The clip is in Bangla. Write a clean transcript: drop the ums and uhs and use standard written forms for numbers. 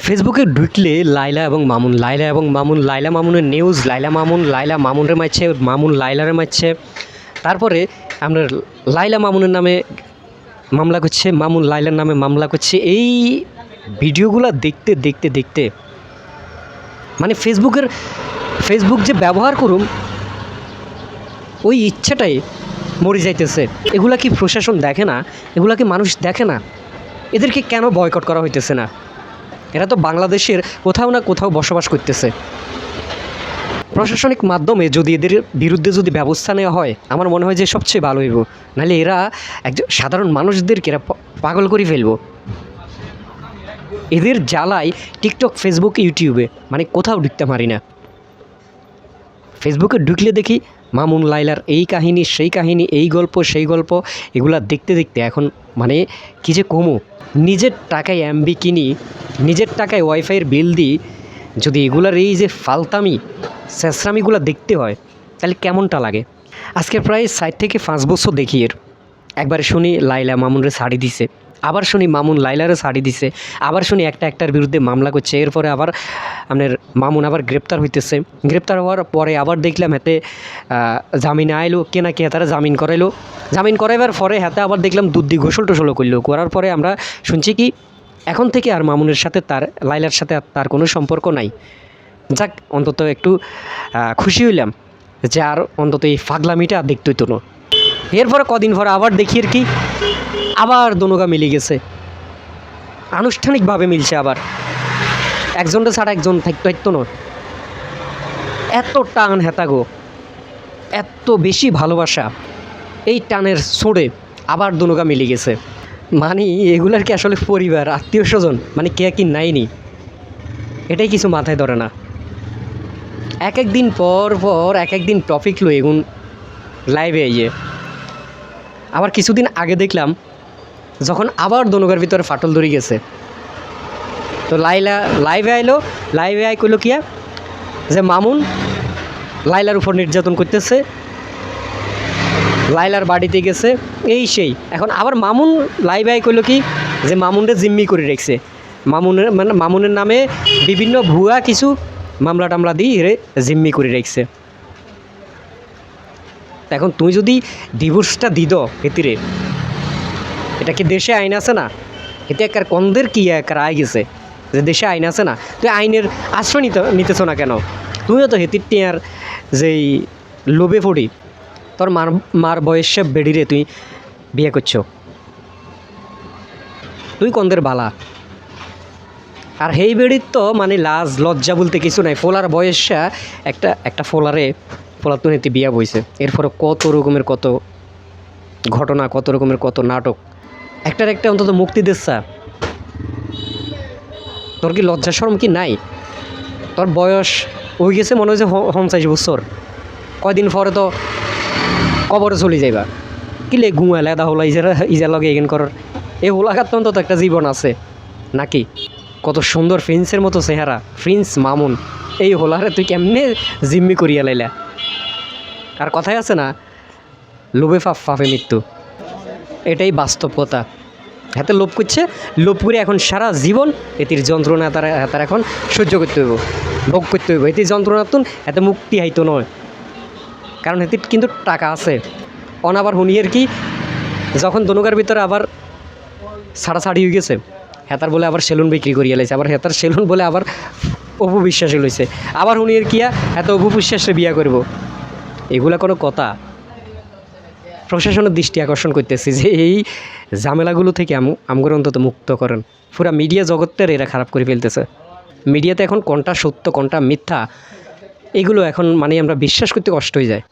ফেসবুকে ঢুকলে লায়লা এবং মামুন, লায়লা এবং মামুন, লায়লা মামুনের নিউজ, লায়লা মামুন, লায়লা মামুনের মারছে, মামুন লায়লারে মারছে। তারপরে আপনার লায়লা মামুনের নামে মামলা করছে, মামুন লায়লার নামে মামলা করছে। এই ভিডিওগুলো দেখতে দেখতে দেখতে মানে ফেসবুক যে ব্যবহার করুম ওই ইচ্ছাটাই মরে যাইতেছে। এগুলা কি প্রশাসন দেখে না? এগুলা কি মানুষ দেখে না? এদেরকে কেন বয়কট করা হইতেছে না? এরা তো বাংলাদেশের কোথাও না কোথাও বসবাস করতেছে। প্রশাসনিক মাধ্যমে যদি এদের বিরুদ্ধে যদি ব্যবস্থা নেওয়া হয়, আমার মনে হয় যে সবচেয়ে ভালো হইব। নাহলে এরা একজন সাধারণ মানুষদেরকে এরা পাগল করে ফেলবো। এদের জ্বালায় টিকটক, ফেসবুক, ইউটিউবে মানে কোথাও ঢুকতে পারি না। ফেসবুকে ঢুকলে দেখি মামুন লায়লার এই কাহিনী, সেই কাহিনী, এই গল্প, সেই গল্প, এগুলা দেখতে দেখতে এখন মানে কী যে কমু। নিজের টাকায় এমবি কিনি, নিজের টাকায় ওয়াইফাইয়ের বিল দিই, যদি এগুলার এই যে ফালতামি স্যাঁচরামিগুলো দেখতে হয় তাহলে কেমনটা লাগে। আজকে প্রায় 4 থেকে 5 বছর দেখি এর। একবার শুনি লায়লা মামুনরে শাড়ি দিছে, আবার শুনি মামুন লায়লারে শাড়ি দিছে, আবার শুনি একটার বিরুদ্ধে মামলা করছে। এরপরে আবার আপনার মামুন আবার গ্রেপ্তার হইতেছে। গ্রেপ্তার হওয়ার পরে আবার দেখলাম হাতে জামিন আইলো, কে না কে তারা জামিন করাইলো। জামিন করাইবার পরে হাতে আবার দেখলাম দুধ দিয়ে গোসল টোসলও করলো। করার পরে আমরা শুনছি কি এখন থেকে আর মামুনের সাথে তার, লায়লার সাথে তার কোনো সম্পর্ক নাই। যাক, অন্তত একটু খুশি হইলাম যে আর অন্তত এই ফাগলামিটা দেখতে হইতো না। এরপরে কদিন পরে আবার দেখি আর কি আবার দোনোগা মিলে গেছে, আনুষ্ঠানিকভাবে মিলছে। আবার একজনটা ছাড়া একজন থাকতো না। এত টান হেতাগো, এত বেশি ভালোবাসা, এই টানের ছোড়ে আবার দোনোগা মিলে গেছে। মানে এগুলার কি আসলে পরিবার, আত্মীয় স্বজন মানে কে কি নাইনি, এটাই কিছু মাথায় ধরে না। এক একদিন পর এক একদিন টপিক লো এগুন লাইভে আইয়ে। আবার কিছুদিন আগে দেখলাম যখন আবার দোনোগার ভিতরে ফাটল ধরে গেছে, তো লায়লা লাইভে আইলো। লাইভে আই কইলো কিয়া যে মামুন লায়লার উপর নির্যাতন করতেছে, লায়লার বাড়িতে গেছে, এই সেই। এখন আবার মামুন লাইভে আই কইলো কি যে মামুনরে জিম্মি করে রেখেছে, মামুনের নামে বিভিন্ন ভুয়া কিছু মামলা টামলা দিয়ে এরে জিম্মি করে রেখেছে। এখন তুমি যদি ডিভোর্সটা দিদ এতিরে, এটা কি দেশে আইন আছে না? এতে একার কন্দের কি একার আয় গেছে যে দেশে আইন আছে না? তুই আইনের আশ্রয় নিতেছ না কেন? তুমিও তো হেতির টিয়ার যেই লোভে পড়ি তোর মার বয়সে বেড়িরে তুই বিয়ে করছো, তুই কন্দের বালা। আর হেই বেড়ির তো মানে লাজ লজ্জা বলতে কিছু নাই। ফোলার বয়সা একটা ফোলার তো হেতি বিয়া বইছে। এরপরে কত রকমের কত ঘটনা, কত রকমের কত নাটক, একটা অন্তত মুক্তি দিচ্ছা। তোর কি লজ্জা শরম কি নাই? তোর বয়স হয়ে গেছে মনে হয় যে 49 বছর, কয়দিন পরে তো কবরে চলে যাইবা। কিলে ঘুমা লেদা হলা ইজা লগে এগেন করার এই হোলাঘাত তো অন্তত একটা জীবন আছে নাকি? কত সুন্দর প্রিন্সের মতো চেহারা, প্রিন্স মামুন, এই হোলারে তুই কেমনে জিম্মি করিয়া লাইলা? আর কথাই আছে না, লোভে ফাফে মৃত্যু, এটাই বাস্তবতা। হাতে লোভ করছে, লোভ করে এখন সারা জীবন এটির যন্ত্রণা তার এখন সহ্য করতে হইব, ভোগ করতে হইব। এটির যন্ত্রণা তুন এতে মুক্তি হাইতো নয়, কারণ এটির কিন্তু টাকা আছে। আবার হুনিয়ের কি যখন দনুকার ভিতরে আবার ছাড়াছাড়ি হয়ে গেছে, হেতার বলে আবার সেলুন বিক্রি করিয়া লাইছে, আবার হেতার সেলুন বলে আবার অপু বিশ্বাসে লইছে, আবার হুনিয়ের কিয়া এত অপু বিশ্বাসে বিয়া করব। এগুলা কোনো কথা? প্রশাসনের দৃষ্টি আকর্ষণ করতেছি যে এই ঝামেলাগুলো থেকে আমগর অন্তত মুক্ত করেন। পুরা মিডিয়া জগতের এরা খারাপ করে ফেলতেছে। মিডিয়াতে এখন কোনটা সত্য কোনটা মিথ্যা এগুলো এখন মানে আমরা বিশ্বাস করতে কষ্ট হয়ে যায়।